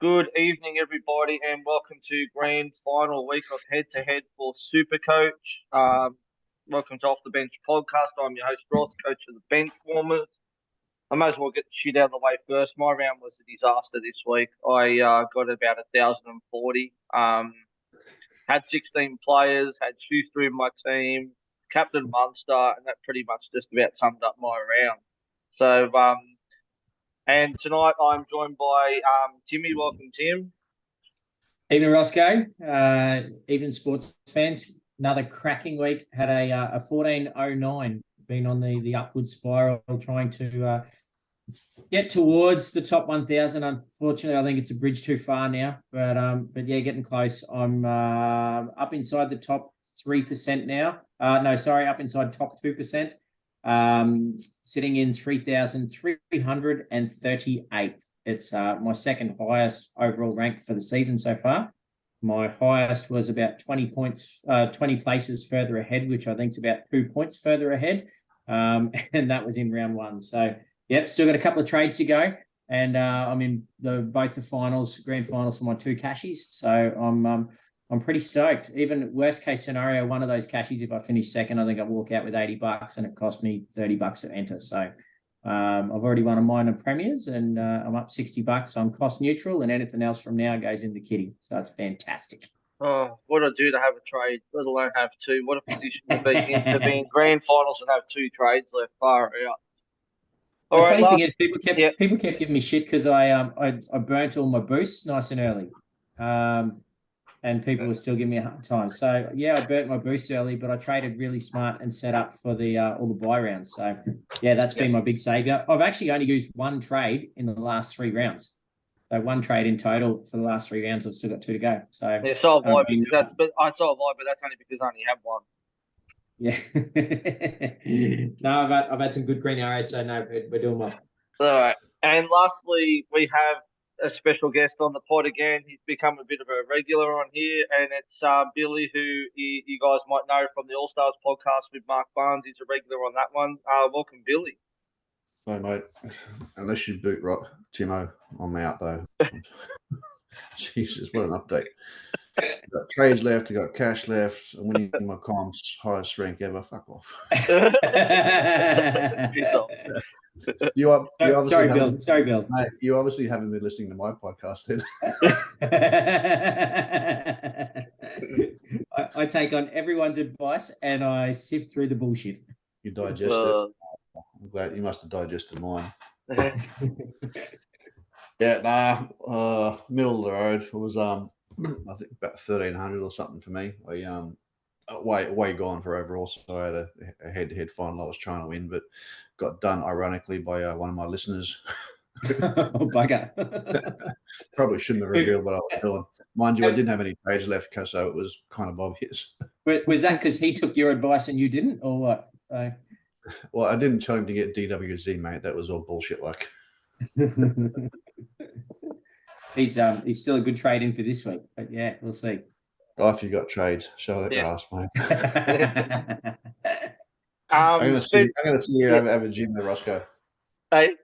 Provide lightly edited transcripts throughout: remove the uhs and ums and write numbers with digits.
Good evening, everybody, and welcome to grand final week of head-to-head for Supercoach. Welcome to Off the Bench podcast. I'm your host, Ross, coach of the Bench Warmers. I might as well get the shit out of the way first. My round was a disaster this week. I got about 1,040. Had 16 players, had Schuster in my team, captain Munster, and that pretty much just about summed up my round. So, and tonight I'm joined by Timmy. Welcome, Tim. Evening, Roscoe. Evening, sports fans. Another cracking week. Had a 14.09. Been on the upward spiral, trying to get towards the top 1,000. Unfortunately, I think it's a bridge too far now. But yeah, getting close. I'm up inside the top 3% now. Up inside top 2%. Sitting in 3,338. It's my second highest overall rank for the season so far. My highest was about 20 points, 20 places further ahead, which I think is about 2 points further ahead. And that was in round one. So, yep, still got a couple of trades to go. And I'm in both the grand finals for my two cashies. So I'm pretty stoked. Even worst case scenario, one of those cashies, if I finish second, I think I walk out with $80 and it cost me $30 to enter. So I've already won a minor premiers and I'm up $60. So I'm cost neutral, and anything else from now goes in the kitty. So it's fantastic. Oh, what do I do to have a trade, let alone have two? What a position to be in grand finals and have two trades left. Far out. The funny thing is, people kept giving me shit because I burnt all my boosts nice and early. And people were still giving me a hard time. So yeah, I burnt my boosts early, but I traded really smart and set up for the all the buy rounds. So yeah, that's been my big savior. I've actually only used one trade in the last 3 rounds. So one trade in total for the last 3 rounds. I've still got 2 to go. So yeah, so have I, but that's only because I only have one. Yeah. No, I've had some good green arrows, so no, we're doing well. All right. And lastly, we have a special guest on the pod again. He's become a bit of a regular on here, and it's Billy, who you guys might know from the All Stars podcast with Mark Barnes. He's a regular on that one. Welcome, Billy. Hey, mate. Unless you boot rock Timo, I'm out though. Jesus, what an update. I've got trades left, I've got cash left. I'm winning my comps, highest rank ever. Fuck off. Sorry, Bill. Mate, you obviously haven't been listening to my podcast then. I take on everyone's advice and I sift through the bullshit. You digest it. I'm glad you must have digested mine. Yeah, middle of the road. It was I think about 1,300 or something for me. I way gone for overall, so I had a head-to-head final I was trying to win, but got done ironically by one of my listeners. Oh, bugger. Probably shouldn't have revealed what I was doing. Mind you, I didn't have any trades left, so it was kind of obvious. Was that because he took your advice and you didn't, or what? Well, I didn't tell him to get DWZ, mate. That was all bullshit like. He's still a good trade in for this week, but yeah, we'll see. Oh, if you got trades, show that grass, mate. I'm going to see you have a gym there, Roscoe. Hey.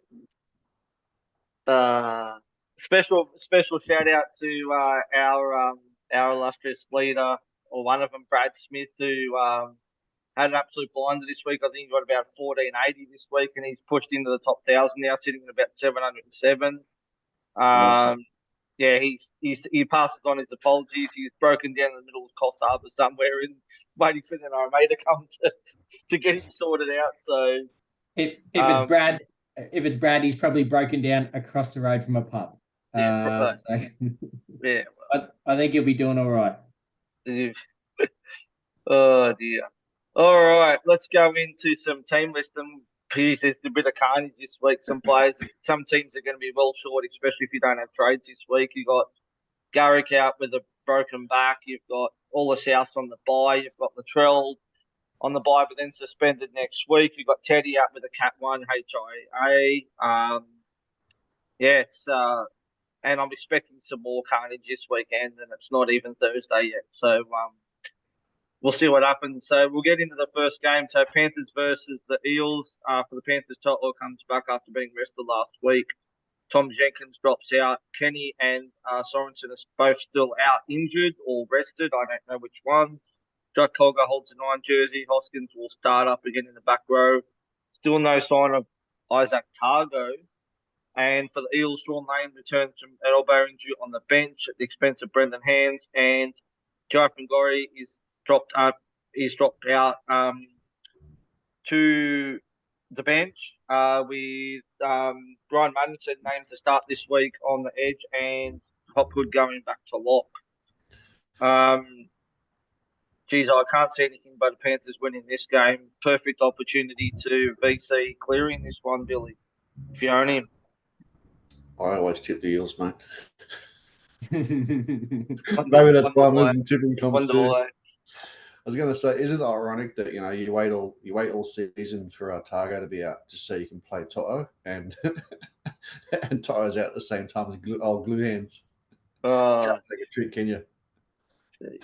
Special shout out to our illustrious leader, or one of them, Brad Smith, who had an absolute blinder this week. I think he got about 1,480 this week, and he's pushed into the top 1,000 now, sitting at about 707. Awesome. Yeah, he passes on his apologies. He's broken down in the middle of Coffs Harbour somewhere and waiting for the NRMA to come to get him sorted out. So if it's Brad, he's probably broken down across the road from a pub. Yeah, yeah. I think he'll be doing all right. Oh dear. All right, let's go into some team listing. There's a bit of carnage this week. Some players, some teams are going to be well short, especially if you don't have trades this week. You've got Garrick out with a broken back. You've got all the Souths on the bye. You've got Latrell on the bye, but then suspended next week. You've got Teddy out with a Cat 1 HIA. And I'm expecting some more carnage this weekend, and it's not even Thursday yet. So we'll see what happens. So we'll get into the first game. So Panthers versus the Eels. For the Panthers, Tottenham comes back after being rested last week. Tom Jenkins drops out. Kenny and Sorensen are both still out injured or rested. I don't know which one. Jack Colger holds a 9 jersey. Hoskins will start up again in the back row. Still no sign of Isaac Targo. And for the Eels, Sean Lane returns from an elbow injury on the bench at the expense of Brendan Hands. And Joe Pangori is dropped up. He's dropped out to the bench with Brian Madison named to start this week on the edge and Hopwood going back to lock. I can't see anything but the Panthers winning this game. Perfect opportunity to VC clearing this one, Billy, if you own him. I always tip the Eels, mate. Maybe Wonderful, that's why I'm wonderful, losing tipping comps too. wonderful. I was going to say, isn't it ironic that you wait all season for Targo to be out just so you can play Toto and and Toto's out at the same time as glue hands. Can't take a trick, can you? Geez.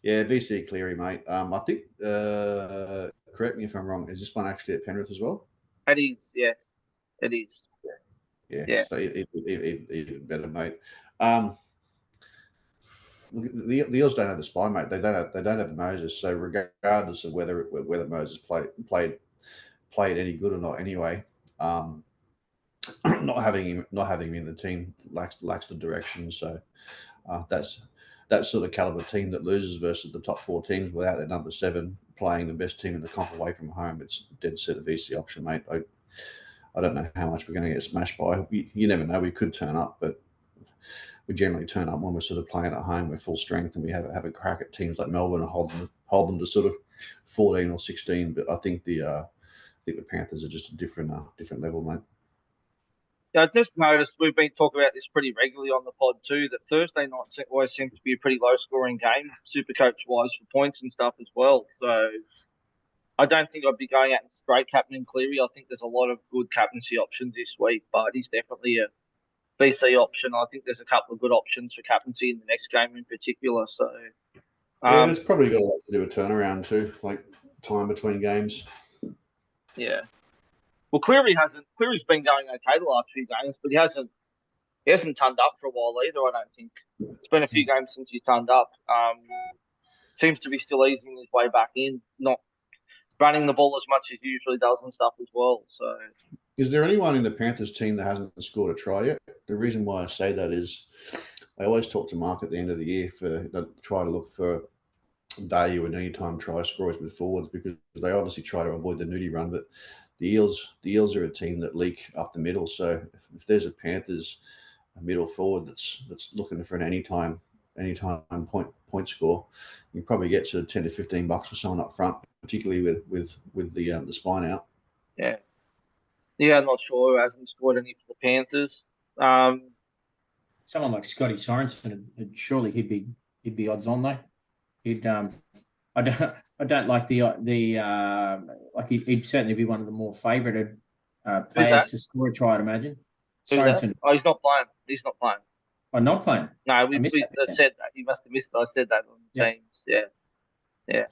Yeah, VC Cleary, mate. I think. Correct me if I'm wrong. Is this one actually at Penrith as well? It is, yes, it is. Yeah. So even better, mate. The Eels don't have the spine, mate. They don't have Moses. So regardless of whether Moses played any good or not, anyway, not having him in the team lacks the direction. So that's that sort of caliber team that loses versus the top 4 teams without their number 7 playing the best team in the comp away from home. It's dead set a VC option, mate. I don't know how much we're going to get smashed by. You never know. We could turn up, but we generally turn up when we're sort of playing at home. We're full strength and we have a crack at teams like Melbourne and hold them to sort of 14 or 16. But I think the Panthers are just a different level, mate. Yeah, I just noticed we've been talking about this pretty regularly on the pod too, that Thursday nights always seem to be a pretty low-scoring game, Supercoach-wise, for points and stuff as well. So I don't think I'd be going out and straight captaining Cleary. I think there's a lot of good captaincy options this week, but he's definitely a VC option. I think there's a couple of good options for captaincy in the next game in particular. So yeah, it's probably got a lot to do with turnaround too, like time between games. Yeah. Well, Cleary's been going okay the last few games, but he hasn't turned up for a while either. I don't think it's been a few games since he turned up. Seems to be still easing his way back in, not running the ball as much as he usually does and stuff as well. So, is there anyone in the Panthers team that hasn't scored a try yet? The reason why I say that is I always talk to Mark at the end of the year try to look for value in anytime try scorers with forwards because they obviously try to avoid the nudie run, but the Eels are a team that leak up the middle. So if there's a Panthers middle forward that's looking for an anytime point score, you can probably get to $10 to $15 for someone up front, particularly with the spine out. yeah, I'm not sure who hasn't scored any for the Panthers. Someone like Scotty Sorensen, surely he'd be odds on though. I don't like like he'd certainly be one of the more favoured players to score a try, I'd imagine. Sorensen. Oh, he's not playing. Oh, not playing. No, we said that. You must have missed it. I said that on the teams. Yeah.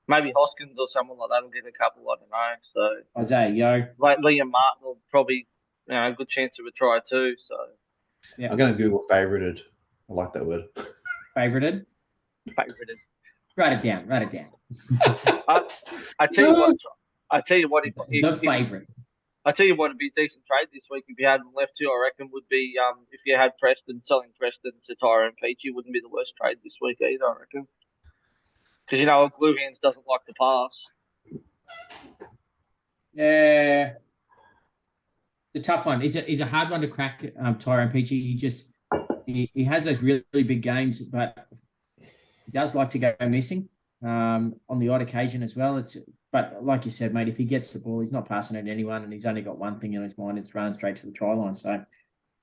Maybe Hoskins or someone like that will get a couple. I don't know. So Isaiah Yo, like Liam Martin will probably a good chance of a try too. So yeah, I'm going to Google favorited. I like that word. Favorited. Write it down. I tell you what. The favourite. I tell you what would be a decent trade this week if you had them left too. I reckon would be if you had Preston selling Preston to Tyrone Peachy wouldn't be the worst trade this week either. I reckon because Glue Hands doesn't like to pass. Yeah, the tough one is a hard one to crack. Tyrone Peachy, he has those really big games, but he does like to go missing on the odd occasion as well. But like you said, mate, if he gets the ball, he's not passing it to anyone, and he's only got one thing in his mind: it's running straight to the try line. So,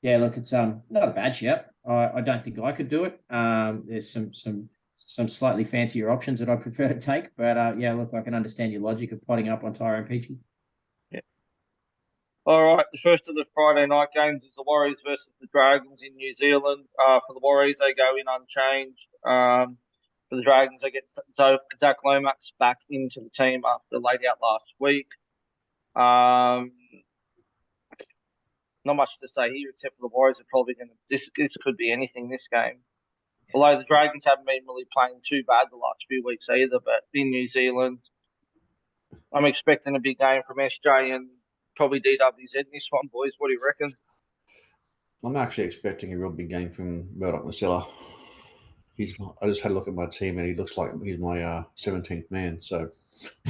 yeah, look, it's not a bad shout. I don't think I could do it. There's some slightly fancier options that I prefer to take, but yeah, look, I can understand your logic of potting up on Tyrone Peachy. Yeah. All right, the first of the Friday night games is the Warriors versus the Dragons in New Zealand. For the Warriors, they go in unchanged. For the Dragons, they get Zach Lomax back into the team after laid out last week. not much to say here except for the Warriors are probably going to. This could be anything. This game, although the Dragons haven't been really playing too bad the last few weeks either. But in New Zealand, I'm expecting a big game from SJ and probably DWZ in this one, boys. What do you reckon? I'm actually expecting a real big game from Murdoch Masilla. I just had a look at my team and he looks like he's my 17th man. So,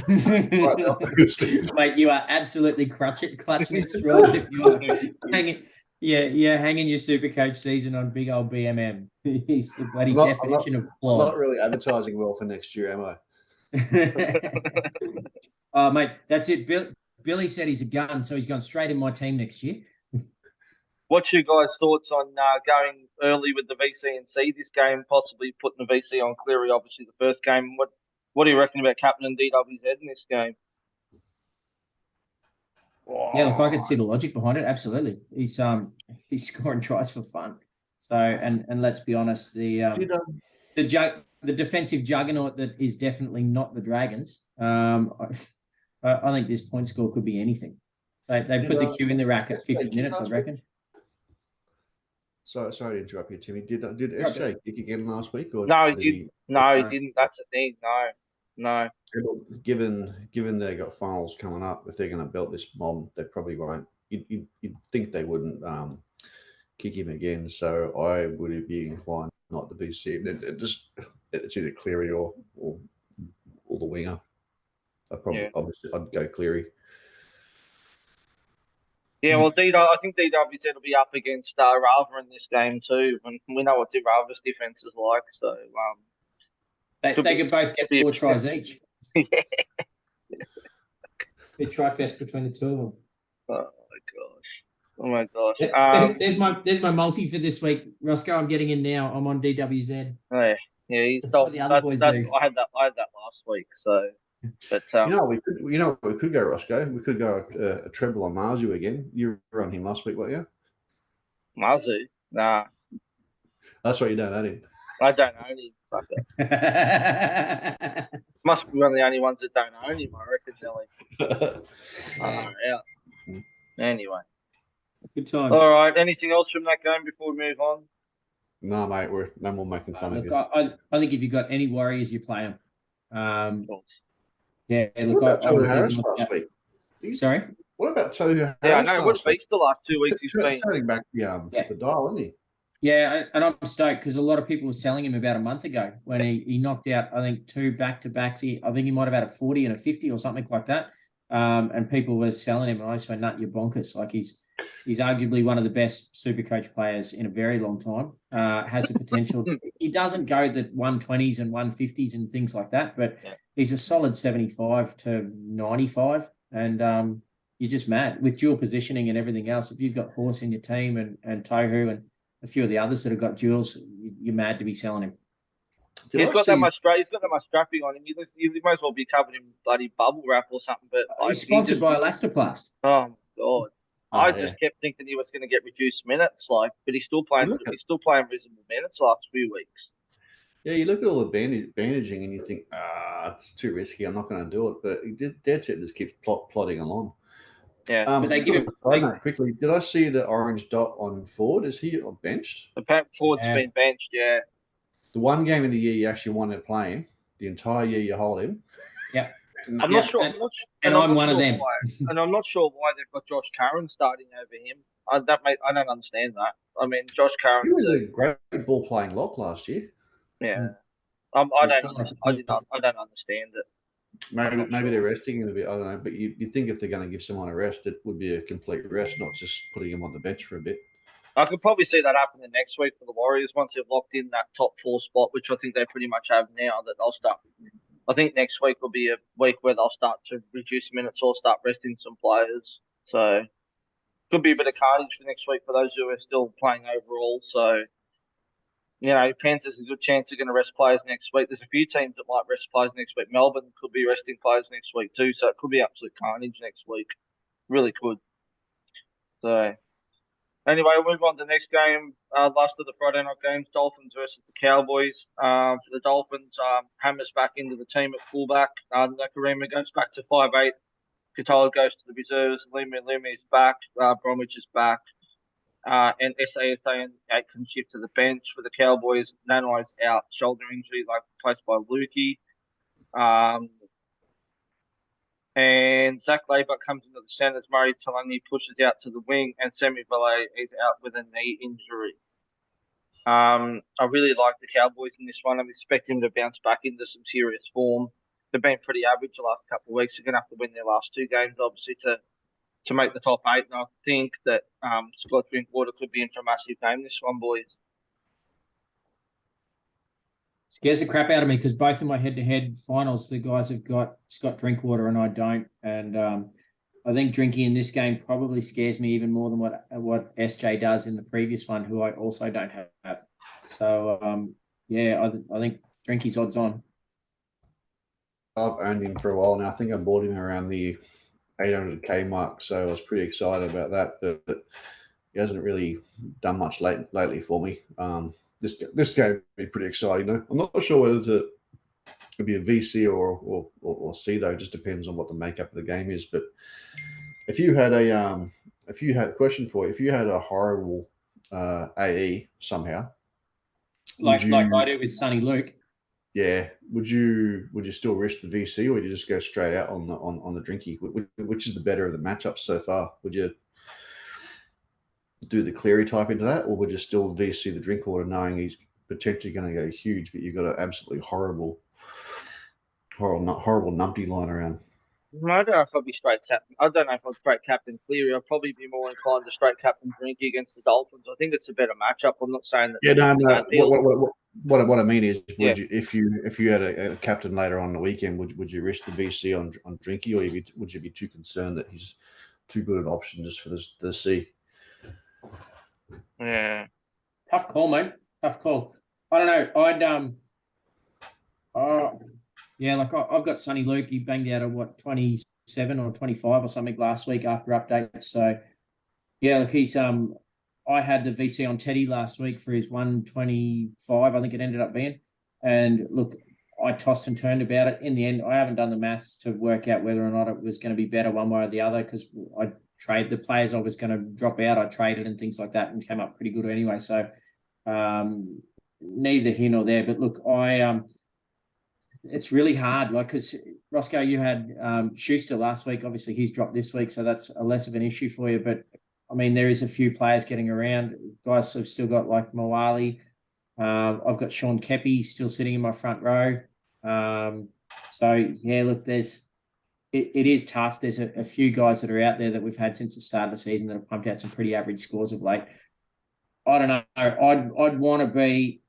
Mate, you are absolutely clutching at straws if you are hanging. Yeah, you're hanging your Supercoach season on big old BMM. He's the bloody definition of I'm flawed. not really advertising well for next year, am I? Oh, mate, that's it. Billy said he's a gun, so he's gone straight in my team next year. What's your guys' thoughts on going early with the VC and C this game, possibly putting the VC on Cleary, obviously the first game? What do you reckon about Captain and DWZ in this game? Yeah, look, I can see the logic behind it. Absolutely, he's scoring tries for fun. So, and let's be honest, the defensive juggernaut that is definitely not the Dragons. I think this point score could be anything. They put the Q in the rack at 50 minutes, I reckon. Sorry to interrupt you, Timmy. Did SJ kick again last week? Or No, he didn't. No, he didn't. That's the thing. No. Given they got finals coming up, if they're going to belt this mob, they probably won't. You'd think they wouldn't kick him again. So I would be inclined not to be seen. It's either Cleary or the winger. Obviously I'd go Cleary. Yeah, well, I think DWZ will be up against Rava in this game too, and we know what Rava's defense is like. So they could both get 4 tries each. Yeah. A try fest between the two of them. Oh my gosh. There's my multi for this week, Roscoe. I'm getting in now. I'm on DWZ. Yeah, he's told the other boys. I had that last week. So, but we could go Roscoe. We could go a treble on Marzu again. You were on him last week, weren't you? Marzu? Nah. That's what you don't own him. I don't own him. Fucker. Must be one of the only ones that don't own him, I reckon, Nelly. Yeah. Anyway. Good times. All right. Anything else from that game before we move on? No, mate. We're no more making fun of you. I think if you've got any Warriors, you play them. Yeah. Look, what about Tohu Harris last week? Sorry. What about Tohu Harris? Yeah, I know. What's Beast the last 2 weeks? He's been turning back the dial, isn't he? Yeah, and I'm stoked because a lot of people were selling him about a month ago when he knocked out, I think, 2 back-to-backs. I think he might have had a 40 and a 50 or something like that. And people were selling him, and I just went, nut, you're bonkers. Like, he's arguably one of the best Supercoach players in a very long time. Has the potential. He doesn't go the 120s and 150s and things like that, but he's a solid 75 to 95. And you're just mad with dual positioning and everything else. If you've got Horse in your team and Tohu and a few of the others that have got duels, you're mad to be selling him. He's got that much strapping on him. You might as well be covered in bloody bubble wrap or something. But he's sponsored by Elastoplast. Oh God! I just kept thinking he was going to get reduced minutes, but he's still playing. He's still playing reasonable minutes last few weeks. Yeah, you look at all the bandaging and you think, it's too risky. I'm not going to do it. But he dead set just keeps plodding along. Yeah, but they give him quickly. Did I see the orange dot on Ford? Is he benched? Ford's been benched. Yeah. The one game of the year you actually wanted to play him, the entire year you hold him. Yeah. I'm not sure. I'm one of them. And I'm not sure why they've got Josh Curran starting over him. I don't understand that. I mean, Josh Curran was a great ball playing lock last year. Yeah. I don't understand it. Maybe they're resting him a bit. I don't know. But you think if they're going to give someone a rest, it would be a complete rest, not just putting him on the bench for a bit. I could probably see that happening next week for the Warriors once they've locked in that top 4 spot, which I think they pretty much have now. That they'll start. I think next week will be a week where they'll start to reduce minutes or start resting some players. So could be a bit of carnage for next week for those who are still playing overall. So Panthers a good chance they're going to rest players next week. There's a few teams that might rest players next week. Melbourne could be resting players next week too, so it could be absolute carnage next week. Really could. So anyway, we'll move on to the next game. Last of the Friday night games, Dolphins versus the Cowboys. For the Dolphins, Hammer's back into the team at fullback. Nakarima goes back to 5'8". Katoa goes to the reserves. Lumi is back. Bromwich is back. and SASA and Aitken shift to the bench for the Cowboys. Nanai's out, shoulder injury, like replaced by Lukey. And Zach Labour comes into the centres. Murray Talangi pushes out to the wing, and Semi Valet is out with a knee injury. I really like the Cowboys in this one. I'm expecting them to bounce back into some serious form. They've been pretty average the last couple of weeks. They're going to have to win their last two games, obviously, to make the top eight. And I think that Scott Drinkwater could be in for a massive game this one, boys. Scares the crap out of me because both of my head-to-head finals, the guys have got Scott Drinkwater and I don't. And I think Drinky in this game probably scares me even more than what SJ does in the previous one, who I also don't have. So, I think Drinky's odds on. I've owned him for a while now. I think I bought him around the 800k mark, so I was pretty excited about that. But he hasn't really done much lately for me. This game would be pretty exciting though. I'm not sure whether it'd be a VC or C though. It just depends on what the makeup of the game is. But if you had a question for you, if you had a horrible AE somehow, like I do with Sonny Luke. Yeah, would you still risk the VC, or would you just go straight out on the Drinky? Which is the better of the matchups so far? Would you do the Cleary type into that, or would you still VC the Drinkwater, knowing he's potentially going to go huge, but you've got an absolutely horrible numpty line around? I don't know if I'd be straight captain. I don't know if I'd straight captain Cleary. I'd probably be more inclined to straight captain Drinky against the Dolphins. I think it's a better matchup. I'm not saying that. Yeah, no. Deal. What I mean is, would you, if you had a captain later on the weekend, would you risk the VC on Drinky, or would you be too concerned that he's too good an option just for the C? Yeah. Tough call, mate. Tough call. I don't know. I've got Sonny Luke. He banged out at 27 or 25 or something last week after updates. So yeah, look, he's I had the VC on Teddy last week for his 125, I think it ended up being. And look, I tossed and turned about it. In the end, I haven't done the maths to work out whether or not it was going to be better one way or the other, because I traded the players I was going to drop out. I traded and things like that and came up pretty good anyway. So neither here nor there. But look, it's really hard, like, because Roscoe, you had Schuster last week. Obviously, he's dropped this week, so that's a less of an issue for you. But I mean, there is a few players getting around. Guys have still got like Moali. I've got Sean Kepi still sitting in my front row. So yeah, look, it is tough. There's a few guys that are out there that we've had since the start of the season that have pumped out some pretty average scores of late. I don't know. I'd want to be.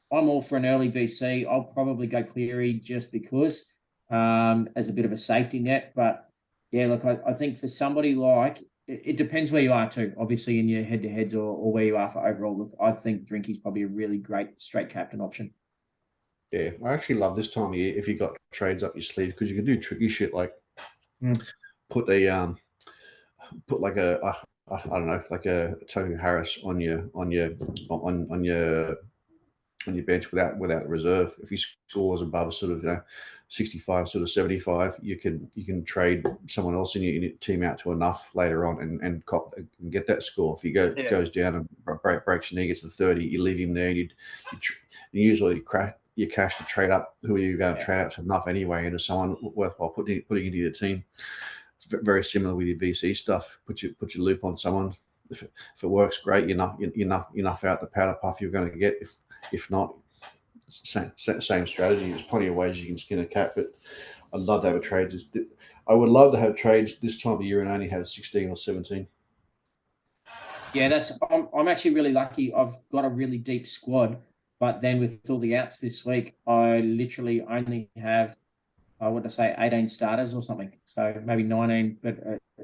I'm all for an early VC. I'll probably go Cleary just because, as a bit of a safety net. But yeah, look, I think for somebody like, it depends where you are too, obviously in your head-to-heads or where you are for overall. Look, I think Drinky's probably a really great straight captain option. Yeah, I actually love this time of year if you got trades up your sleeve, because you can do tricky shit like put like a I don't know, like a Toby Harris on your bench without reserve. If he scores above sort of 65, sort of 75, you can trade someone else in your team out to enough later on and get that score. If he goes down and breaks your knee, gets to 30, you leave him there. And you usually crack your cash to trade up. Who are you going to trade up to enough anyway into someone worthwhile putting into your team? It's very similar with your VC stuff. Put your loop on someone. If it works, great. You're enough out the powder puff you're going to get. If not, same strategy. There's plenty of ways you can skin a cat, but I'd love to have trades. I would love to have trades this time of year and only have 16 or 17. Yeah, I'm actually really lucky. I've got a really deep squad, but then with all the outs this week, I literally only have, I would say 18 starters or something. So maybe 19, but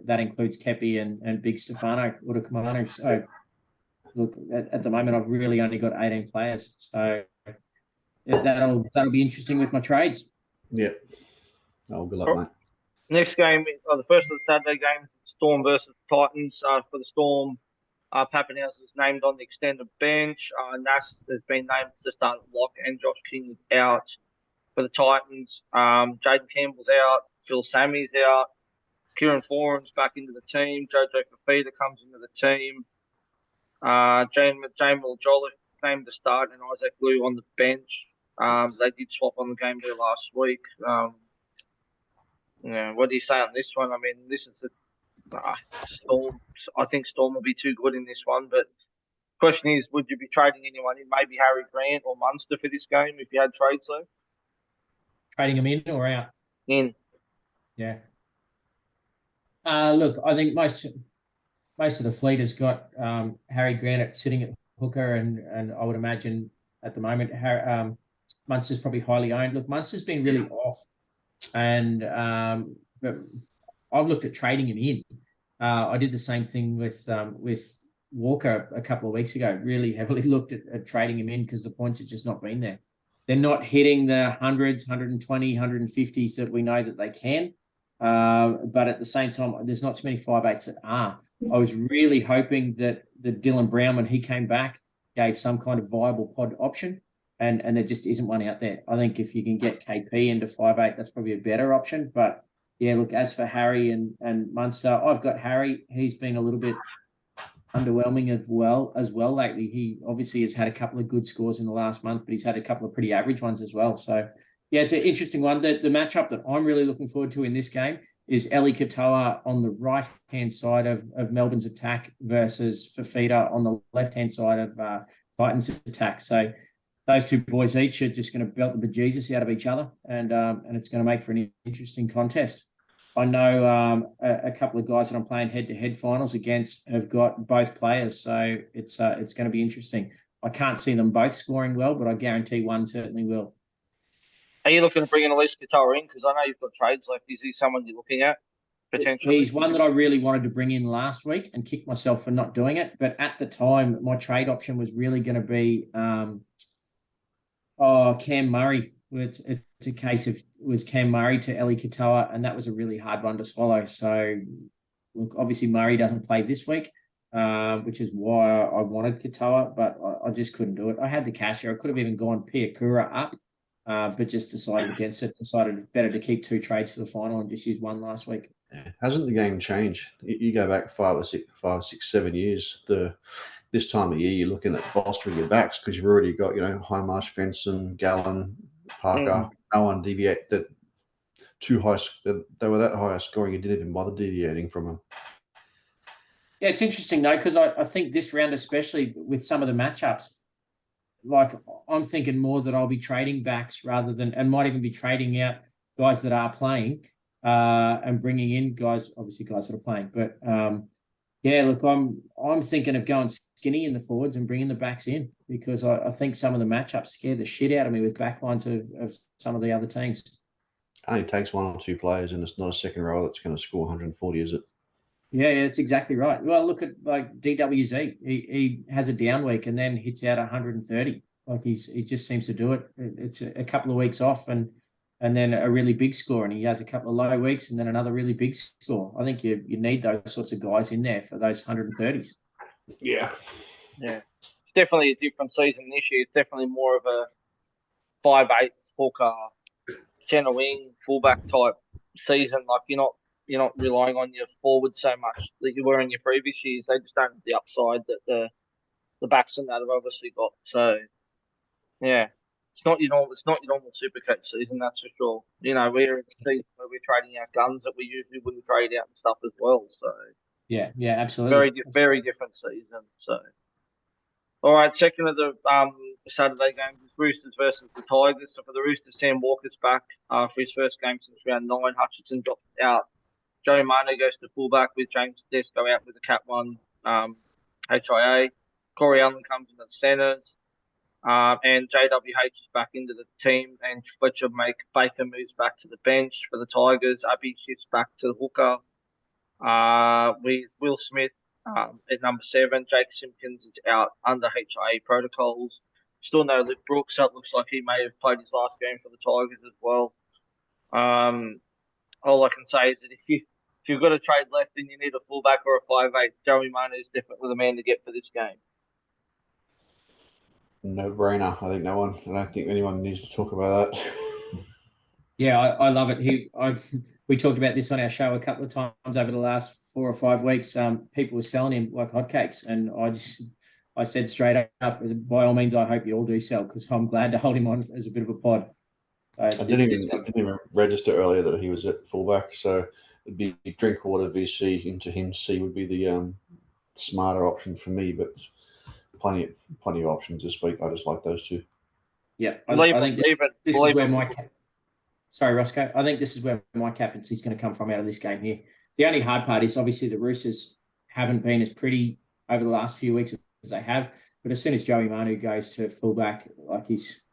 that includes Kepi and Big Stefano Udakamanu. So look, at the moment, I've really only got 18 players. So that'll be interesting with my trades. Yeah. Oh, good luck, mate. Next game, the first of the Saturday games, Storm versus Titans. For the Storm, Pappenhausen is named on the extended bench. Nass has been named to start lock, and Josh King is out. For the Titans, Jaden Campbell's out. Phil Sammy's out. Kieran Foran's back into the team. Jojo Fafita comes into the team. James Jolliffe named to start and Isaac Liu on the bench. They did swap on the game there last week. What do you say on this one? I mean, this is Storm. I think Storm will be too good in this one. But question is, would you be trading anyone in? Maybe Harry Grant or Munster for this game if you had trades though? Trading them in or out? In. Yeah. Look, I think most of the fleet has got Harry Grant sitting at hooker, and I would imagine at the moment Munster's probably highly owned. Look, Munster's been really off, and but I've looked at trading him in. I did the same thing with Walker a couple of weeks ago. Really heavily looked at trading him in because the points have just not been there. They're not hitting the hundreds, 120, 150s that we know that they can. But at the same time, there's not too many 5/8s that are. I was really hoping that Dylan Brown, when he came back, gave some kind of viable pod option, and there just isn't one out there. I think if you can get KP into 5/8, that's probably a better option. But yeah, look, as for Harry and Munster, I've got Harry. He's been a little bit underwhelming as well lately. He obviously has had a couple of good scores in the last month, but he's had a couple of pretty average ones as well. So yeah, it's an interesting one. The matchup that I'm really looking forward to in this game is Eli Katoa on the right-hand side of Melbourne's attack versus Fafita on the left-hand side of Titans' attack. So those two boys each are just going to belt the bejesus out of each other, and it's going to make for an interesting contest. I know a couple of guys that I'm playing head-to-head finals against have got both players, so it's going to be interesting. I can't see them both scoring well, but I guarantee one certainly will. Are you looking to bring in Elise Katoa in? Because I know you've got trades left. Is he someone you're looking at potentially? He's one that I really wanted to bring in last week and kick myself for not doing it. But at the time, my trade option was really going to be Cam Murray. It's a case of it was Cam Murray to Eli Katoa, and that was a really hard one to swallow. So, look, obviously Murray doesn't play this week, which is why I wanted Katoa, but I just couldn't do it. I had the cash here. I could have even gone Piakura up, but just decided against it. Decided better to keep two trades to the final and just use one last week. Hasn't the game changed? You go back 5 or 6, 7 years. This time of year, you're looking at bolstering your backs because you've already got, Highmarsh, Fenson, Gallen, Parker. No one deviate that too high. They were that high scoring, you didn't even bother deviating from them. Yeah, it's interesting though, because I think this round, especially with some of the matchups, like I'm thinking more that I'll be trading backs rather than, and might even be trading out guys that are playing and bringing in guys, obviously guys that are playing. But yeah, look, I'm thinking of going skinny in the forwards and bringing the backs in because I think some of the matchups scare the shit out of me with backlines of some of the other teams. It only takes 1 or 2 players, and it's not a second row that's going to score 140, is it? Yeah, it's exactly right. Well, look at like DWZ. He has a down week and then hits out 130. Like he just seems to do it. It's a couple of weeks off and then a really big score, and he has a couple of low weeks and then another really big score. I think you need those sorts of guys in there for those 130s. Yeah. It's definitely a different season this year. It's definitely more of a 5/8 hooker, centre wing, fullback type season. Like you're not relying on your forward so much that you were in your previous years. They just don't have the upside that the backs and that have obviously got. So yeah. It's not your normal Supercoach season, that's for sure. We're in the season where we're trading out guns that we usually wouldn't trade out and stuff as well. So yeah, absolutely. Very different season. So all right, second of the Saturday games is Roosters versus the Tigers. So for the Roosters, Sam Walker's back for his first game since round 9. Hutchinson dropped out. Joey Mano goes to fullback with James Tedesco out with the Cat 1 HIA. Corey Allen comes in at centres. And JWH is back into the team, and Fletcher Baker moves back to the bench for the Tigers. Abby shifts back to the hooker with Will Smith at number 7. Jake Simpkins is out under HIA protocols. Still no Luke Brooks, so it looks like he may have played his last game for the Tigers as well. All I can say is that if you've got a trade left and you need a fullback or a 5/8, Joey Mano is definitely the man to get for this game. No brainer. I don't think anyone needs to talk about that. Yeah, I love it. We talked about this on our show a couple of times over the last 4 or 5 weeks. People were selling him like hotcakes, and I said straight up, by all means, I hope you all do sell because I'm glad to hold him on as a bit of a pod. I didn't even register earlier that he was at fullback, so it'd be Drinkwater VC into him. C would be the smarter option for me, but plenty of options this week. I just like those two. Yeah, I think this is where my sorry, Roscoe. I think this is where my captaincy is going to come from out of this game here. The only hard part is obviously the Roosters haven't been as pretty over the last few weeks as they have. But as soon as Joey Manu goes to fullback, like he's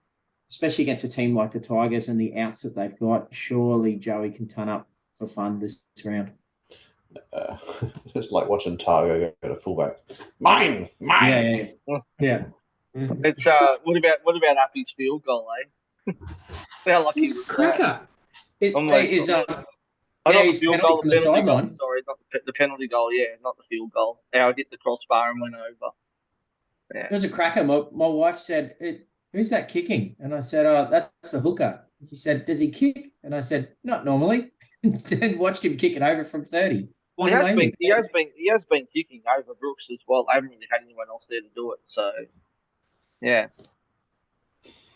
especially against a team like the Tigers and the outs that they've got, surely Joey can turn up for fun this round. It's like watching Targo go to fullback. Mine. Yeah. It's what about Appy's field goal, eh? How lucky He's a cracker. He's field goal, from the sideline. Sorry, not the penalty goal. Yeah, not the field goal. How it hit the crossbar and went over. Yeah. It was a cracker. My wife said, "Who's that kicking?" And I said, "Oh, that's the hooker." She said, "Does he kick?" And I said, "Not normally." And then watched him kick it over from 30. Well, he has been kicking over Brooks as well. I haven't really had anyone else there to do it. So, yeah.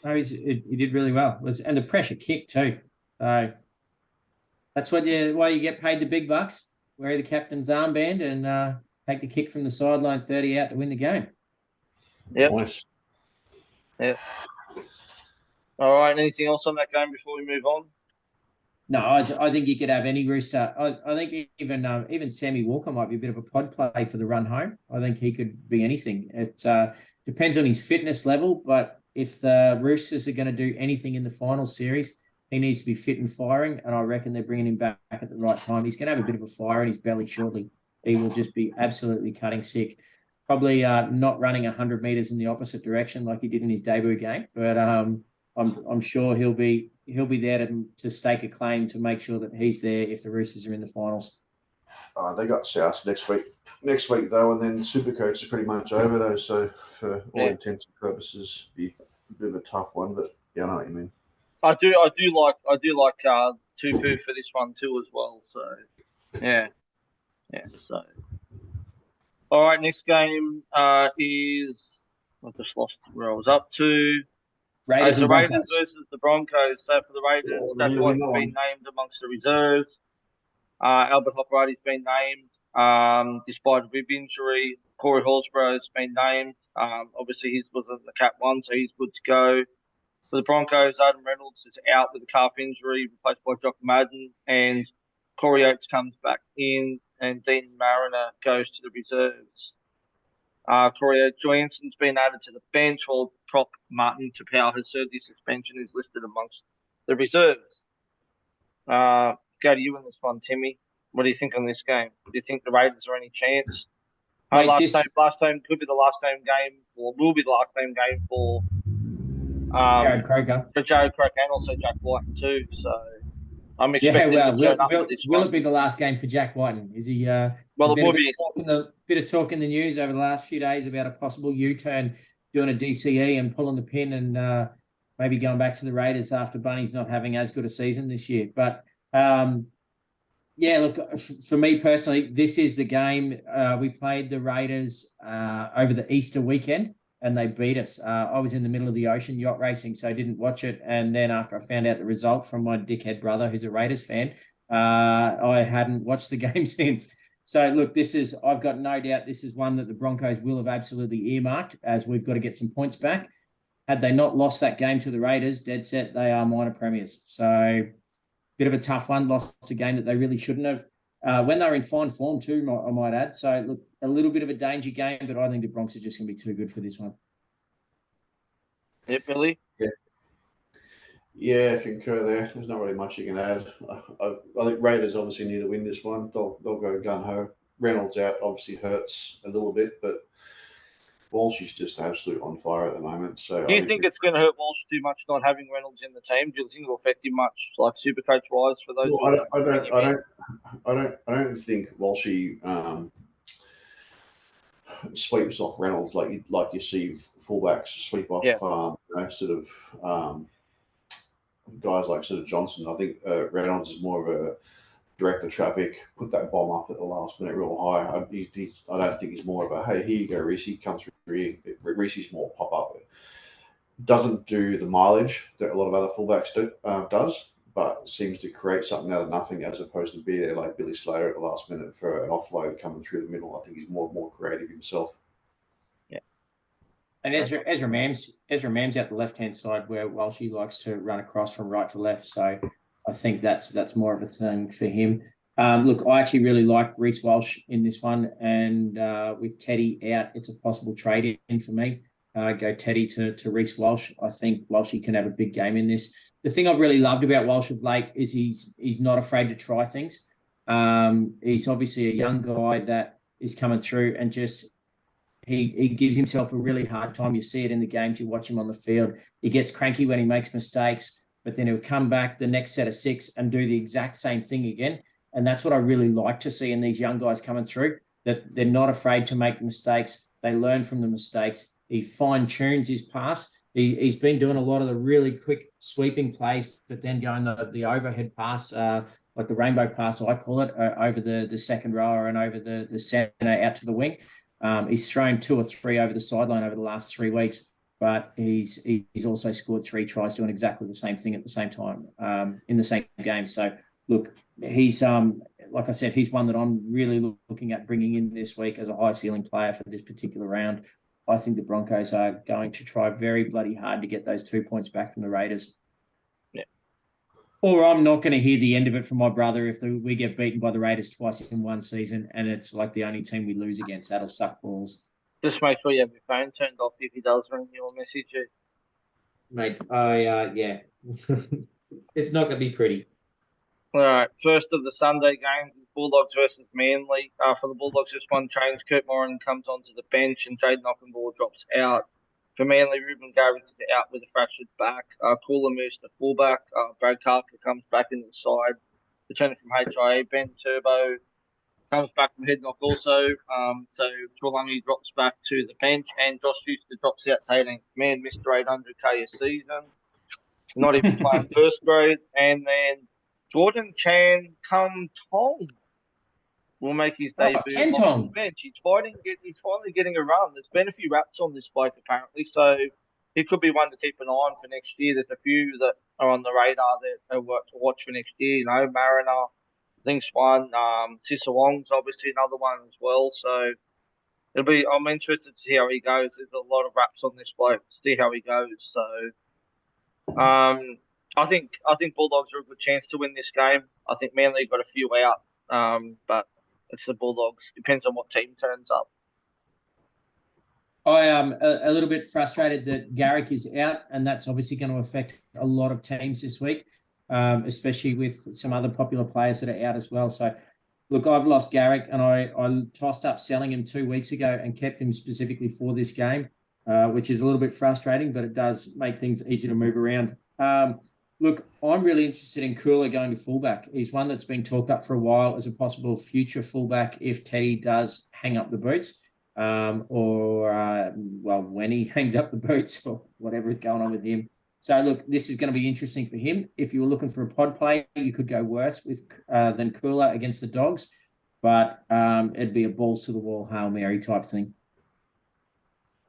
No, he did really well. And the pressure kick too. That's why you get paid the big bucks. Wear the captain's armband and take the kick from the sideline 30 out to win the game. Yep. Nice. Yep. All right. Anything else on that game before we move on? No, I think you could have any Rooster. I think even Sammy Walker might be a bit of a pod play for the run home. I think he could be anything. It depends on his fitness level, but if the Roosters are going to do anything in the final series, he needs to be fit and firing, and I reckon they're bringing him back at the right time. He's going to have a bit of a fire in his belly shortly. He will just be absolutely cutting sick. Probably not running 100 metres in the opposite direction like he did in his debut game, but I'm sure he'll be there to stake a claim to make sure that he's there if the Roosters are in the finals. They got South next week though, and then Supercoach is pretty much over though. So for all intents and purposes, be a bit of a tough one. But yeah, I know what you mean. I do like Tupu for this one too as well. So yeah. So all right, next game is I just lost where I was up to. Raiders the Raiders versus the Broncos. So for the Raiders, Josh White's been named amongst the reserves. Albert Hopperati's been named despite a rib injury. Corey Horsburgh's been named. Obviously, he was in the Cap 1, so he's good to go. For the Broncos, Adam Reynolds is out with a calf injury, replaced by Jock Madden, and Corey Oates comes back in, and Dean Mariner goes to the reserves. Corey Johansson's been added to the bench, while prop Martin Tapau has served his suspension, is listed amongst the reserves. Go to you in this one, Timmy. What do you think on this game? Do you think the Raiders are any chance? Last time could be the last home game, or will be the last home game for Jared Croker. For Jared Croker and also Jack Whiten too. So I'm expecting to turn up for this one. Will it be the last game for Jack Whiten? Is he? Well, it will be. Bit of talk in the news over the last few days about a possible U-turn, doing a DCE and pulling the pin, and maybe going back to the Raiders after Bunny's not having as good a season this year. But look, for me personally, this is the game. We played the Raiders over the Easter weekend, and they beat us. I was in the middle of the ocean yacht racing, so I didn't watch it. And then after I found out the result from my dickhead brother, who's a Raiders fan, I hadn't watched the game since. So, look, I've got no doubt this is one that the Broncos will have absolutely earmarked, as we've got to get some points back. Had they not lost that game to the Raiders, dead set, they are minor premiers. So, bit of a tough one, lost a game that they really shouldn't have. When they were in fine form too, I might add. So, look, a little bit of a danger game, but I think the Bronx are just going to be too good for this one. Yep, Billy? Yeah, I concur there. There's not really much you can add. I think Raiders obviously need to win this one. They'll go gun-ho. Reynolds out obviously hurts a little bit, but Walsh is just absolutely on fire at the moment. So do you think it's going to hurt Walsh too much not having Reynolds in the team? Do you think it will affect him much, like Supercoach wise for those? Well, I don't think Walshy sweeps off Reynolds like you see fullbacks sweep off guys like sort of Johnson. I think Reynolds is more of direct the traffic, put that bomb up at the last minute real high. I don't think he's more of a, hey, here you go, Reece, come through here. Reece's more pop up. Doesn't do the mileage that a lot of other fullbacks does, but seems to create something out of nothing as opposed to be there like Billy Slater at the last minute for an offload coming through the middle. I think he's more creative himself. Yeah. And Ezra Mams out the left-hand side where Walshy likes to run across from right to left. So I think that's more of a thing for him. Look, I actually really like Reece Walsh in this one. And with Teddy out, it's a possible trade-in for me. Go Teddy to Reece Walsh. I think Walshy can have a big game in this. The thing I've really loved about Walsh of late is he's not afraid to try things. He's obviously a young guy that is coming through and just he gives himself a really hard time. You see it in the games. You watch him on the field. He gets cranky when he makes mistakes, but then he'll come back the next set of 6 and do the exact same thing again. And that's what I really like to see in these young guys coming through, that they're not afraid to make mistakes. They learn from the mistakes. He fine-tunes his pass. He's been doing a lot of the really quick sweeping plays, but then going the overhead pass, like the rainbow pass, I call it, over the second row and over the centre out to the wing. He's thrown 2 or 3 over the sideline over the last 3 weeks, but he's also scored 3 tries doing exactly the same thing at the same time in the same game. So, look, he's like I said, he's one that I'm really looking at bringing in this week as a high ceiling player for this particular round. I think the Broncos are going to try very bloody hard to get those 2 points back from the Raiders. Yeah. Or I'm not going to hear the end of it from my brother if we get beaten by the Raiders twice in one season and it's like the only team we lose against. That'll suck balls. Just make sure you have your phone turned off if he does ring you or message you. Mate, yeah. It's not going to be pretty. All right, first of the Sunday games, Bulldogs versus Manly. For the Bulldogs, just one change. Kurt Moran comes onto the bench and Jade Knockenball drops out. For Manly, Ruben Garrick's out with a fractured back. Cooler moves to fullback. Brad Carter comes back into the side. Returning from HIA, Ben Turbo comes back from head knock also. So Trelawney drops back to the bench and Josh Schuster drops out to 18th man, Mr. 800k a season. Not even playing first grade. And then Jordan Chan Kum Tong will make his debut Ken off the Tong. bench. He's finally getting a run. There's been a few raps on this bloke apparently, so he could be one to keep an eye on for next year. There's a few that are on the radar that are worth to watch for next year. You know, Mariner, I think's one. Sissa Wong's obviously another one as well. So I'm interested to see how he goes. There's a lot of raps on this bloke. See how he goes. So I think Bulldogs are a good chance to win this game. I think Manly got a few out, but it's the Bulldogs. Depends on what team turns up. I am a little bit frustrated that Garrick is out, and that's obviously going to affect a lot of teams this week, especially with some other popular players that are out as well. So, look, I've lost Garrick, and I tossed up selling him 2 weeks ago and kept him specifically for this game, which is a little bit frustrating, but it does make things easy to move around. Look, I'm really interested in Cooler going to fullback. He's one that's been talked up for a while as a possible future fullback if Teddy does hang up the boots, when he hangs up the boots or whatever is going on with him. So, look, this is going to be interesting for him. If you were looking for a pod play, you could go worse than Cooler against the Dogs, but it'd be a balls to the wall Hail Mary type thing.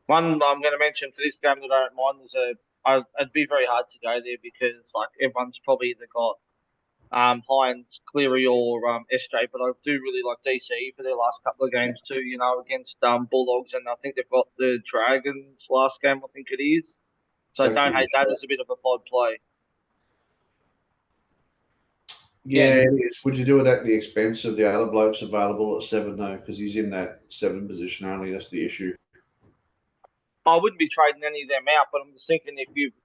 One I'm going to mention for this game that I don't mind is it'd be very hard to go there because like everyone's probably either got Hines, Cleary, or SJ, but I do really like DCE for their last couple of games too. You know, against Bulldogs, and I think they've got the Dragons last game. I think it is. So don't hate that as a bit of a pod play. Yeah, it is. Would you do it at the expense of the other blokes available at 7 though? Because he's in that 7 position only. That's the issue. I wouldn't be trading any of them out, but I'm just thinking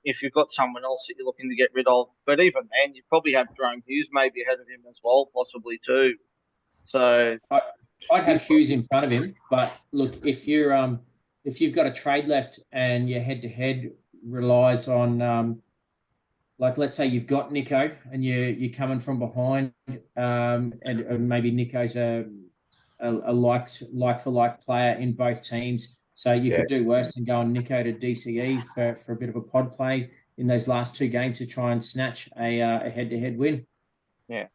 if you've got someone else that you're looking to get rid of, but even then, you probably have Jerome Hughes maybe ahead of him as well, possibly too. So I'd have Hughes in front of him, but look, if you've got a trade left and your head-to-head relies on like let's say you've got Nico and you're coming from behind, and maybe Nico's a like for like player in both teams. So you could do worse than going Nico to DCE for a bit of a pod play in those last 2 games to try and snatch a head-to-head win. Yeah.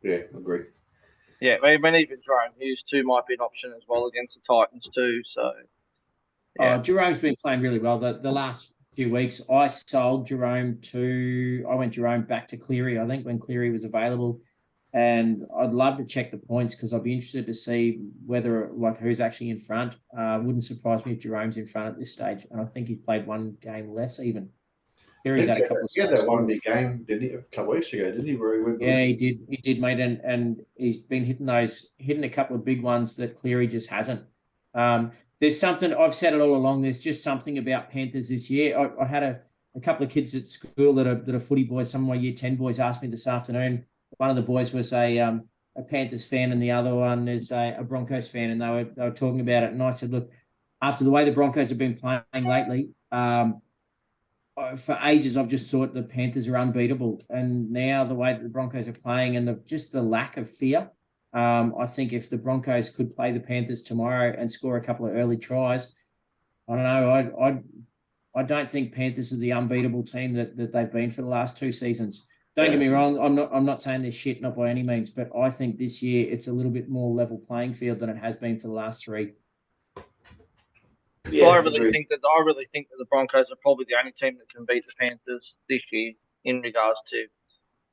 Yeah, agree. Yeah, I mean, even Jerome Hughes too might be an option as well against the Titans too. So yeah, Jerome's been playing really well. The last few weeks, I sold Jerome I went Jerome back to Cleary, I think, when Cleary was available. And I'd love to check the points because I'd be interested to see whether, like, who's actually in front. Wouldn't surprise me if Jerome's in front at this stage. And I think he's played one game less even. Cleary's had a couple of he had that one scores. big game, didn't he, a couple of weeks ago, didn't he? Where he went, Yeah, he did. He did, mate, and he's been hitting a couple of big ones that Cleary just hasn't. There's something I've said it all along. There's just something about Panthers this year. I had a couple of kids at school that are footy boys. Some of my year 10 boys asked me this afternoon. One of the boys was a Panthers fan, and the other one is a Broncos fan, and they were talking about it. And I said, look, after the way the Broncos have been playing lately, for ages, I've just thought the Panthers are unbeatable. And now the way that the Broncos are playing and just the lack of fear, I think if the Broncos could play the Panthers tomorrow and score a couple of early tries, I don't know. I don't think Panthers are the unbeatable team that they've been for the last two seasons. Don't get me wrong. I'm not saying they're shit, not by any means, but I think this year it's a little bit more level playing field than it has been for the last three. I really think that the Broncos are probably the only team that can beat the Panthers this year in regards to.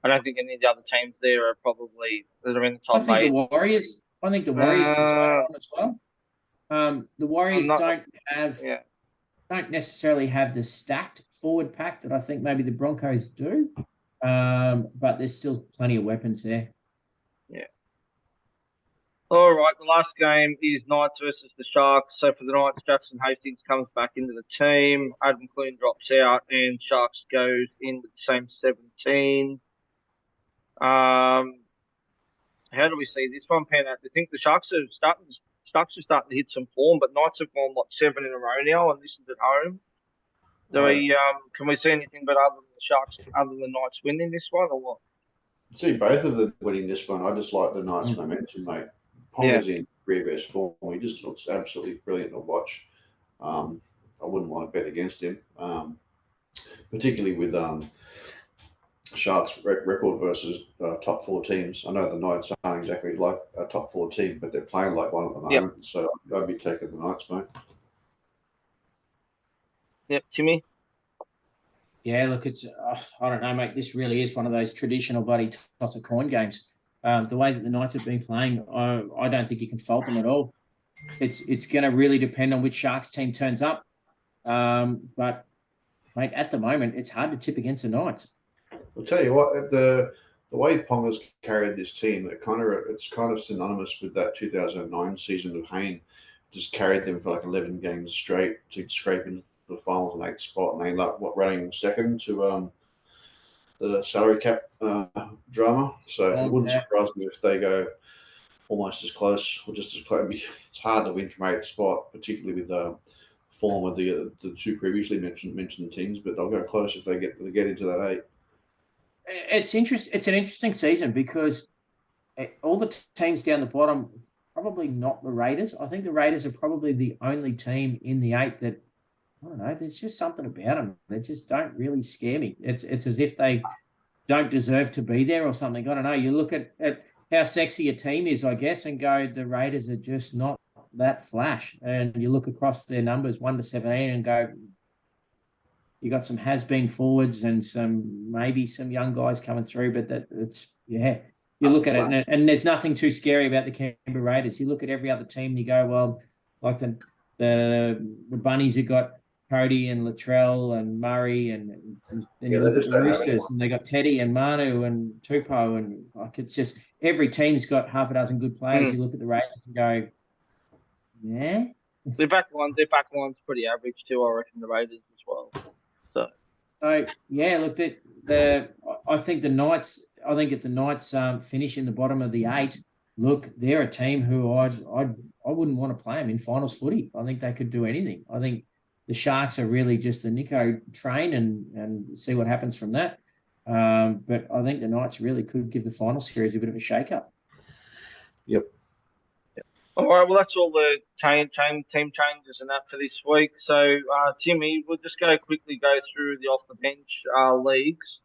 I don't think any of the other teams there are probably that are in the top eight. I think the Warriors can turn it on as well. The Warriors don't necessarily have the stacked forward pack that I think maybe the Broncos do, but there's still plenty of weapons there. Yeah. All right, the last game is Knights versus the Sharks. So for the Knights, Jackson Hastings comes back into the team. Adam Clune drops out, and Sharks goes in with the same 17. How do we see this one pan out? I think the Sharks are starting to hit some form, but Knights have won 7 in a row now, and this is at home. Do we can we see anything but other than the Sharks, other than Knights winning this one, or what? I'd see both of them winning this one. I just like the Knights' momentum, mate. Ponga's in career best form. He just looks absolutely brilliant to watch. I wouldn't want to bet against him, particularly with Sharks' record versus top four teams. I know the Knights aren't exactly like a top four team, but they're playing like one at the moment. Yep. So I'd be taking the Knights, mate. Yep, Timmy. Yeah, look, it's I don't know, mate. This really is one of those traditional bloody toss a coin games. The way that the Knights have been playing, I don't think you can fault them at all. It's going to really depend on which Sharks team turns up. But mate, at the moment, it's hard to tip against the Knights. I'll tell you what, the way Ponga's carried this team, it's kind of synonymous with that 2009 season of Hayne. Just carried them for like 11 games straight to scrape into the finals and 8th spot, and they ended up running second to the salary cap drama. So it wouldn't surprise me if they go almost as close or just as close. It's hard to win from 8th spot, particularly with the form of the two previously mentioned teams, but they'll go close if they get into that 8. It's an interesting season because all the teams down the bottom, probably not the Raiders. I think the Raiders are probably the only team in the 8 that, I don't know, there's just something about them. They just don't really scare me. It's as if they don't deserve to be there or something. I don't know. You look at how sexy a team is, I guess, and go, the Raiders are just not that flash. And you look across their numbers, 1 to 17, and go, you got some has-been forwards and maybe some young guys coming through, but you look at it and there's nothing too scary about the Canberra Raiders. You look at every other team and you go, well, like the Bunnies have got Cody and Latrell and Murray and you look at the Roosters and they got Teddy and Manu and Tupou, and like it's just every team's got half a dozen good players. You look at the Raiders and go, yeah. Their back line's pretty average too, I reckon, the Raiders as well. So yeah, look, I think the Knights. I think if the Knights finish in the bottom of the 8, look, they're a team who I wouldn't want to play them in finals footy. I think they could do anything. I think the Sharks are really just the Nico train and see what happens from that. But I think the Knights really could give the final series a bit of a shake-up. Yep. All right, well, that's all the team changes and that for this week. So, Timmy, we'll just quickly go through the off-the-bench leagues.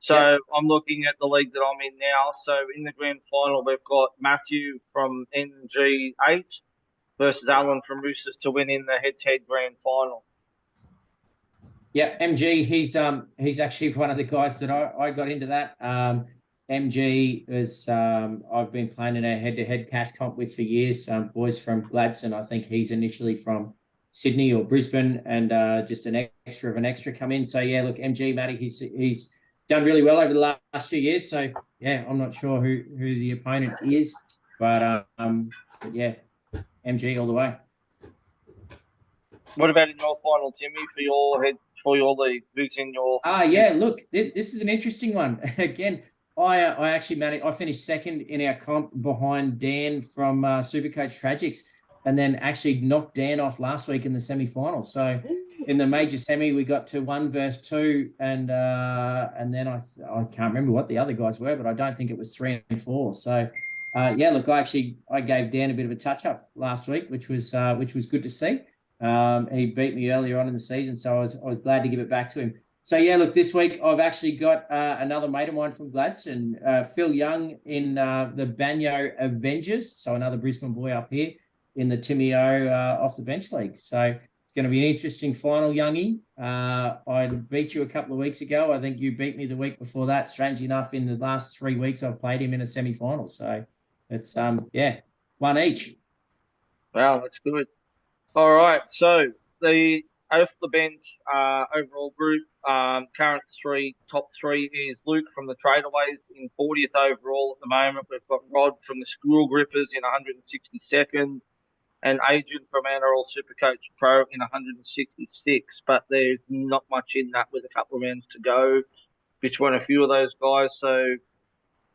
So Yep. I'm looking at the league that I'm in now. So in the grand final, we've got Matthew from NG8 versus Alan from Roosters to win in the head-to-head grand final. Yeah, MG, he's actually one of the guys that I got into that. MG is I've been playing in a head-to-head cash comp with for years. Boys from Gladstone, I think he's initially from Sydney or Brisbane, and just an extra of an extra come in. So yeah, look, MG Matty, he's done really well over the last few years. So yeah, I'm not sure who the opponent is, but yeah, MG all the way. What about in your final, Timmy, for your league? Who's in your? Yeah, look, this is an interesting one. Again, I actually managed. I finished second in our comp behind Dan from Supercoach Tragics, and then actually knocked Dan off last week in the semi-final. So in the major semi, we got to 1 versus 2, and then I can't remember what the other guys were, but I don't think it was 3 and 4. So yeah, look, I gave Dan a bit of a touch up last week, which was good to see. He beat me earlier on in the season, so I was glad to give it back to him. So yeah, look, this week I've actually got another mate of mine from Gladstone, Phil Young in the Banyo Avengers, so another Brisbane boy up here in the Timmy O off the bench league. So it's going to be an interesting final, Youngie. I beat you a couple of weeks ago. I think you beat me the week before that. Strangely enough, in the last 3 weeks, I've played him in a semi-final. So it's yeah, one each. Wow, that's good. All right, so the off the bench overall group, current top three is Luke from the Tradeaways in 40th overall at the moment. We've got Rod from the Squirrel Grippers in 162nd, and Adrian from NRL Supercoach Pro in 166. But there's not much in that with a couple of rounds to go between a few of those guys. So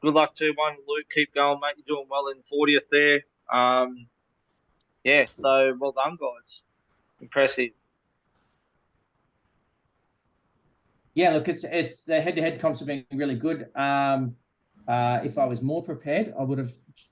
good luck to one, Luke. Keep going, mate. You're doing well in 40th there. Yeah, so well done, guys. Impressive. Yeah, look, it's the head-to-head comps have been really good. If I was more prepared, I would have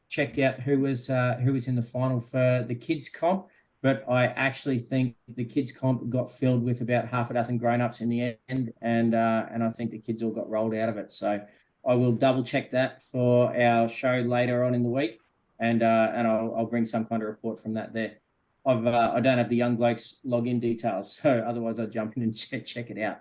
checked out who was in the final for the kids comp. But I actually think the kids comp got filled with about half a dozen grown-ups in the end, and I think the kids all got rolled out of it. So I will double check that for our show later on in the week, and I'll bring some kind of report from that there. I don't have the young blokes login details, so otherwise I'd jump in and check it out.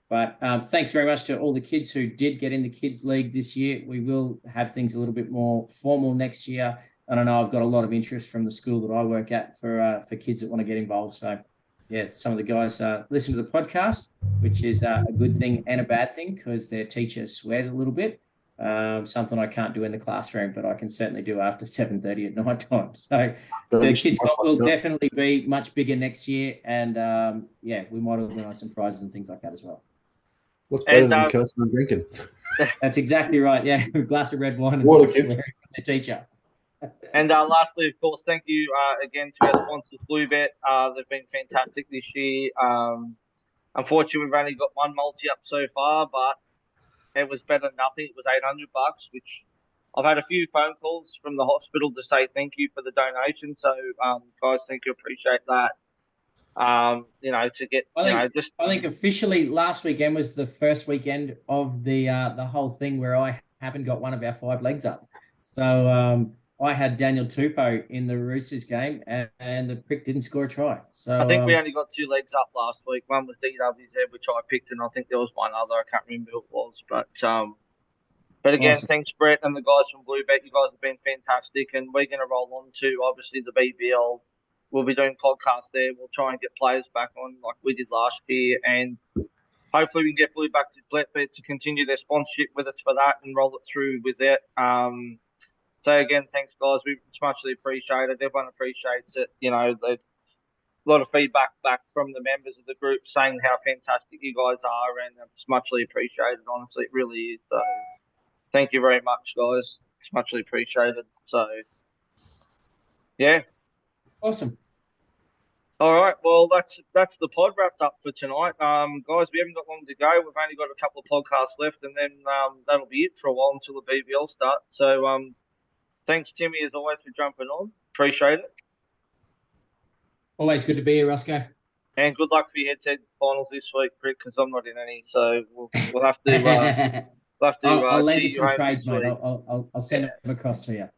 But thanks very much to all the kids who did get in the kids league this year. We will have things a little bit more formal next year. And I know I've got a lot of interest from the school that I work at for kids that want to get involved. So yeah, some of the guys listen to the podcast, which is a good thing and a bad thing because their teacher swears a little bit. Something I can't do in the classroom, but I can certainly do after 7:30 at night time. So the kids comp will definitely be much bigger next year. And yeah, we might organise some prizes and things like that as well. What's better than cursing and drinking? That's exactly right. Yeah, a glass of red wine and some swearing from the teacher. And lastly, of course, thank you again to our sponsors, Bluebet. They've been fantastic this year. Unfortunately, we've only got one multi up so far, but it was better than nothing. It was $800, which I've had a few phone calls from the hospital to say thank you for the donation. So, guys, thank you, appreciate that. To get I think officially last weekend was the first weekend of the whole thing where I haven't got one of our 5 legs up. So I had Daniel Tupou in the Roosters game, and the prick didn't score a try. So I think we only got 2 legs up last week. One was DWZ, which I picked, and I think there was one other. I can't remember who it was, but again, awesome. Thanks, Brett, and the guys from Bluebet. You guys have been fantastic, and we're going to roll on to obviously the BBL. We'll be doing podcasts there. We'll try and get players back on like we did last year, and hopefully we can get Bluebet to continue their sponsorship with us for that and roll it through with it. So again, thanks guys. It's muchly appreciated. Everyone appreciates it. A lot of feedback back from the members of the group saying how fantastic you guys are, and it's muchly appreciated. Honestly, it really is. So thank you very much, guys. It's muchly appreciated. So yeah. Awesome. All right, well, that's the pod wrapped up for tonight. Guys, we haven't got long to go. We've only got a couple of podcasts left, and then that'll be it for a while until the BBL starts. So thanks, Timmy, as always, for jumping on. Appreciate it. Always good to be here, Roscoe. And good luck for your head-to-head finals this week, Rick, because I'm not in any. So we'll have to We'll have to I'll lend cheer you some home trades, next mate. week. I'll send them across to you.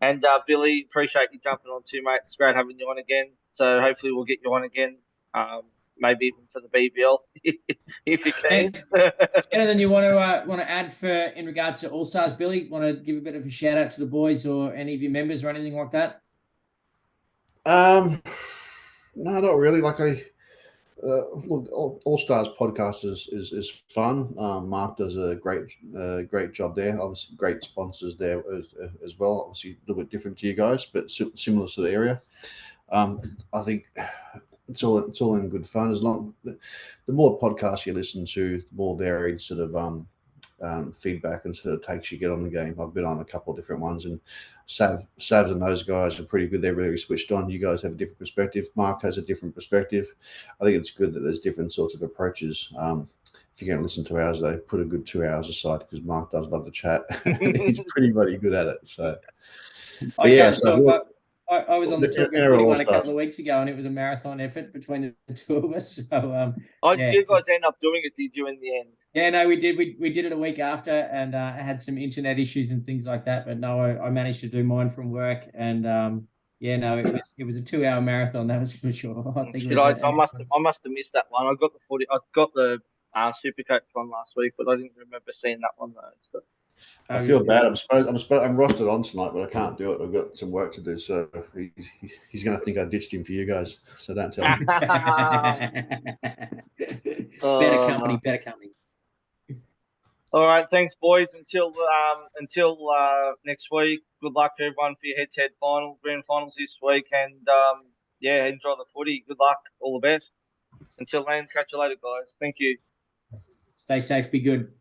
And Billy, appreciate you jumping on too, mate. It's great having you on again. So hopefully we'll get you on again. Maybe even for the BBL if you can. Anything you want to add for in regards to All Stars, Billy? Want to give a bit of a shout out to the boys or any of your members or anything like that? No, not really. Like look, All Stars podcast is fun. Mark does a great job there. Obviously, great sponsors there as well. Obviously, a little bit different to you guys, but similar to the area. I think it's all in good fun. As long the more podcasts you listen to, the more varied sort of feedback and sort of takes you get on the game. I've been on a couple of different ones, and Savs and those guys are pretty good. They're really switched on. You guys have a different perspective. Mark has a different perspective. I think it's good that there's different sorts of approaches. If you're going to listen to ours, they put a good 2 hours aside because Mark does love to chat. He's pretty bloody good at it. So, but yeah, I was on the Talking NRL Footy All one a Stars. couple of weeks ago, and it was a marathon effort between the two of us. So, yeah. You guys end up doing it, did you, in the end? Yeah, no, we did. We did it a week after, and I had some internet issues and things like that. But no, I managed to do mine from work, and yeah, no, it was a 2 hour marathon. That was for sure. I think I must have missed that one. I got the Supercoach one last week, but I didn't remember seeing that one though. So. I feel bad. I'm rostered on tonight, but I can't do it. I've got some work to do, so he's going to think I ditched him for you guys. So don't tell him. Better company. All right, thanks, boys. Until next week. Good luck to everyone for your head-to-head grand finals this week, and yeah, enjoy the footy. Good luck, all the best. Until then, catch you later, guys. Thank you. Stay safe. Be good.